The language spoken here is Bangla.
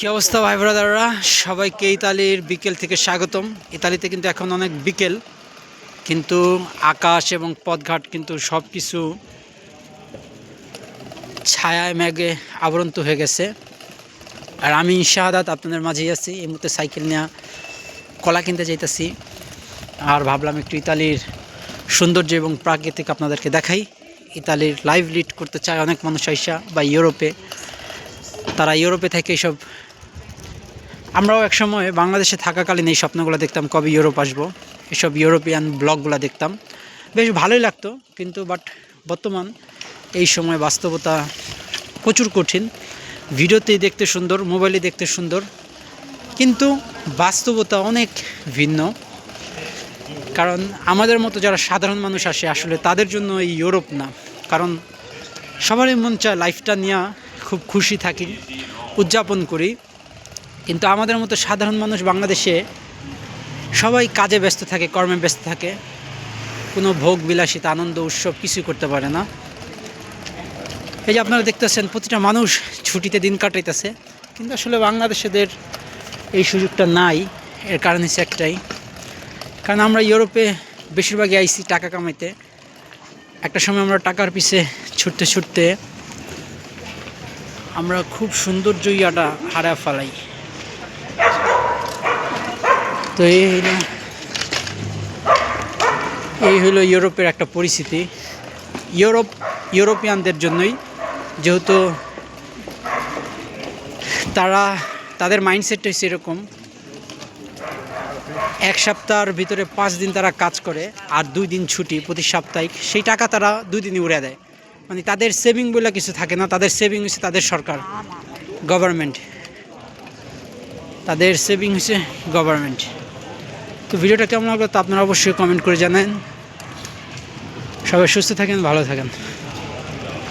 কি অবস্থা ভাই ব্রাদাররা, সবাইকে ইতালির বিকেল থেকে স্বাগতম। ইতালিতে কিন্তু এখন অনেক বিকেল, কিন্তু আকাশ এবং পথঘাট কিন্তু সব কিছু ছায়ায় মেঘে আবরন্ত হয়ে গেছে। আর আমি শাহাদাত আপনাদের মাঝেই আছি। এই মুহূর্তে সাইকেল নিয়ে কলা কিনতে যাইতেছি, আর ভাবলাম একটু ইতালির সৌন্দর্য এবং প্রাকৃতিক আপনাদেরকে দেখাই। ইতালির লাইভ লিড করতে চায় অনেক মানুষ আইসা, বা ইউরোপে, তারা ইউরোপে থেকে এইসব, আমরাও একসময় বাংলাদেশে থাকাকালীন এই স্বপ্নগুলো দেখতাম, কবে ইউরোপ আসবো, এসব ইউরোপিয়ান ব্লগগুলো দেখতাম, বেশ ভালোই লাগতো। কিন্তু বর্তমান এই সময় বাস্তবতা প্রচুর কঠিন। ভিডিওতে দেখতে সুন্দর, মোবাইলে দেখতে সুন্দর, কিন্তু বাস্তবতা অনেক ভিন্ন। কারণ আমাদের মতো যারা সাধারণ মানুষ আসে, আসলে তাদের জন্য এই ইউরোপ না। কারণ সবারই মন চায় লাইফটা নিয়ে খুব খুশি থাকি, উদযাপন করি, কিন্তু আমাদের মতো সাধারণ মানুষ বাংলাদেশে সবাই কাজে ব্যস্ত থাকে, কর্মে ব্যস্ত থাকে, কোনো ভোগ বিলাসিতা, আনন্দ উৎসব কিছুই করতে পারে না। এই যে আপনারা দেখতেছেন, প্রতিটা মানুষ ছুটিতে দিন কাটাইতেছে, কিন্তু আসলে বাংলাদেশিদের এই সুযোগটা নাই। এর কারণ হচ্ছে একটাই, কারণ আমরা ইউরোপে বেশিরভাগই আইসি টাকা কামাইতে। একটা সময় আমরা টাকার পিছে ছুটতে ছুটতে আমরা খুব সৌন্দর্য ইয়াটা হারায় ফেলাই। তো এই হলো ইউরোপের একটা পরিস্থিতি। ইউরোপিয়ানদের জন্যই, যেহেতু তাদের মাইন্ডসেটটা হচ্ছে এরকম, এক সপ্তাহের ভিতরে 5 দিন তারা কাজ করে, আর 2 দিন ছুটি প্রতি সাপ্তাহিক। সেই টাকা তারা 2 দিনই উড়ে দেয়। মানে তাদের সেভিং বলে কিছু থাকে না, তাদের সেভিং হচ্ছে তাদের সরকার, গভর্নমেন্ট। তাদের সেভিং হচ্ছে গভর্নমেন্ট। তো ভিডিওটা কেমন লাগলো তা আপনারা অবশ্যই কমেন্ট করে জানান। সবাই সুস্থ থাকেন, ভালো থাকেন।